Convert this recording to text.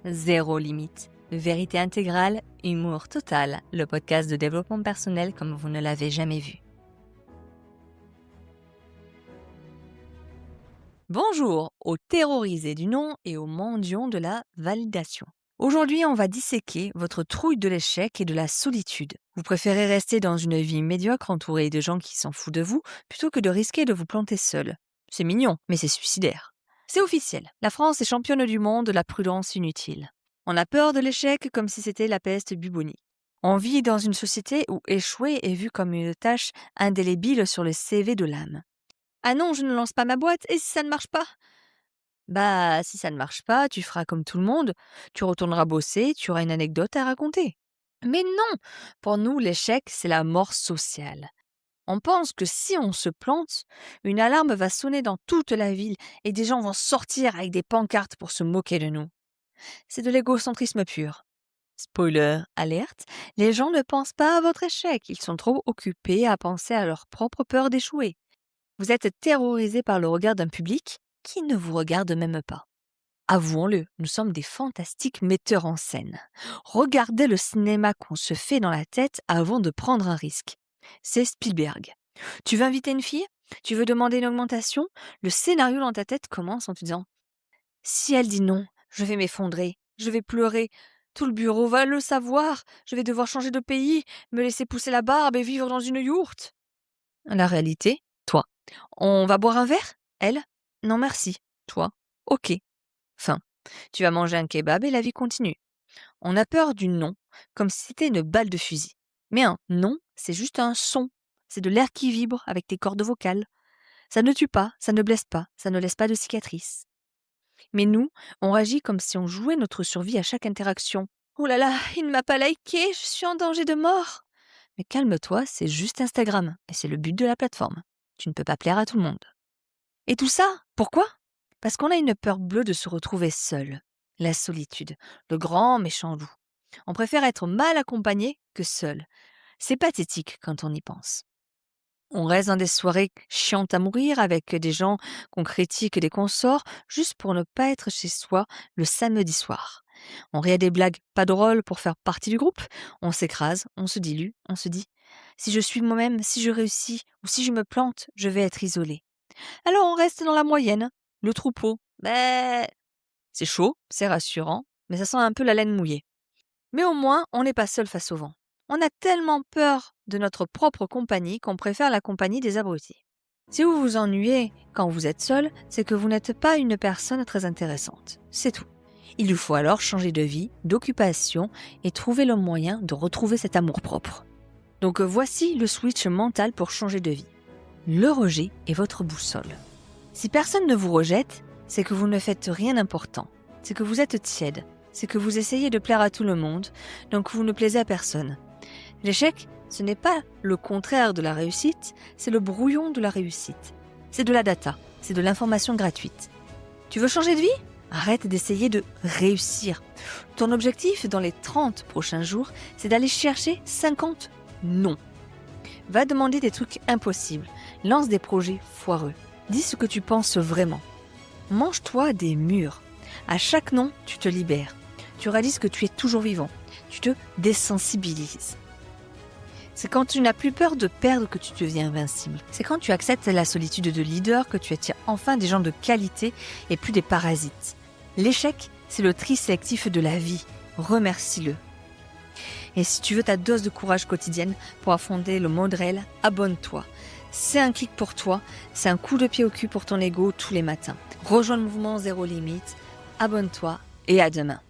zéro limite. Vérité intégrale, humour total, le podcast de développement personnel comme vous ne l'avez jamais vu. Bonjour aux terrorisés du nom et aux mendiants de la validation. Aujourd'hui, on va disséquer votre trouille de l'échec et de la solitude. Vous préférez rester dans une vie médiocre entourée de gens qui s'en foutent de vous plutôt que de risquer de vous planter seul. C'est mignon, mais c'est suicidaire. C'est officiel, la France est championne du monde de la prudence inutile. On a peur de l'échec comme si c'était la peste bubonique. On vit dans une société où échouer est vu comme une tâche indélébile sur le CV de l'âme. Ah non, je ne lance pas ma boîte, et si ça ne marche pas? Bah, si ça ne marche pas, tu feras comme tout le monde, tu retourneras bosser, tu auras une anecdote à raconter. Mais non! Pour nous, l'échec, c'est la mort sociale. On pense que si on se plante, une alarme va sonner dans toute la ville et des gens vont sortir avec des pancartes pour se moquer de nous. C'est de l'égocentrisme pur. Spoiler alerte, les gens ne pensent pas à votre échec, ils sont trop occupés à penser à leur propre peur d'échouer. Vous êtes terrorisé par le regard d'un public qui ne vous regarde même pas. Avouons-le, nous sommes des fantastiques metteurs en scène. Regardez le cinéma qu'on se fait dans la tête avant de prendre un risque. C'est Spielberg. Tu veux inviter une fille? Tu veux demander une augmentation? Le scénario dans ta tête commence en te disant « Si elle dit non, je vais m'effondrer, je vais pleurer, tout le bureau va le savoir, je vais devoir changer de pays, me laisser pousser la barbe et vivre dans une yourte. » La réalité, toi. On va boire un verre? Elle? Non merci. Toi? Ok. Fin. Tu vas manger un kebab et la vie continue. On a peur du non, comme si c'était une balle de fusil. Mais un non, c'est juste un son. C'est de l'air qui vibre avec tes cordes vocales. Ça ne tue pas, ça ne blesse pas, ça ne laisse pas de cicatrices. Mais nous, on réagit comme si on jouait notre survie à chaque interaction. Oh là là, il ne m'a pas liké, je suis en danger de mort. Mais calme-toi, c'est juste Instagram, et c'est le but de la plateforme. Tu ne peux pas plaire à tout le monde. Et tout ça, pourquoi? Parce qu'on a une peur bleue de se retrouver seul. La solitude, le grand méchant loup. On préfère être mal accompagné que seul. C'est pathétique quand on y pense. On reste dans des soirées chiantes à mourir avec des gens qu'on critique des consorts juste pour ne pas être chez soi le samedi soir. On rit à des blagues pas drôles pour faire partie du groupe. On s'écrase, on se dilue, on se dit « Si je suis moi-même, si je réussis ou si je me plante, je vais être isolé. » Alors on reste dans la moyenne, le troupeau. Ben, c'est chaud, c'est rassurant, mais ça sent un peu la laine mouillée. Mais au moins, on n'est pas seul face au vent. On a tellement peur de notre propre compagnie qu'on préfère la compagnie des abrutis. Si vous vous ennuyez quand vous êtes seul, c'est que vous n'êtes pas une personne très intéressante. C'est tout. Il vous faut alors changer de vie, d'occupation et trouver le moyen de retrouver cet amour-propre. Donc voici le switch mental pour changer de vie. Le rejet est votre boussole. Si personne ne vous rejette, c'est que vous ne faites rien d'important. C'est que vous êtes tiède. C'est que vous essayez de plaire à tout le monde, donc vous ne plaisez à personne. L'échec, ce n'est pas le contraire de la réussite, c'est le brouillon de la réussite. C'est de la data, c'est de l'information gratuite. Tu veux changer de vie? Arrête d'essayer de réussir. Ton objectif dans les 30 prochains jours, c'est d'aller chercher 50 non. Va demander des trucs impossibles, lance des projets foireux. Dis ce que tu penses vraiment. Mange-toi des murs. À chaque non, tu te libères. Tu réalises que tu es toujours vivant. Tu te désensibilises. C'est quand tu n'as plus peur de perdre que tu deviens invincible. C'est quand tu acceptes la solitude de leader que tu attires enfin des gens de qualité et plus des parasites. L'échec, c'est le tri sélectif de la vie. Remercie-le. Et si tu veux ta dose de courage quotidienne pour affronter le monde réel, abonne-toi. C'est un kick pour toi, c'est un coup de pied au cul pour ton ego tous les matins. Rejoins le mouvement Zéro Limite, abonne-toi et à demain.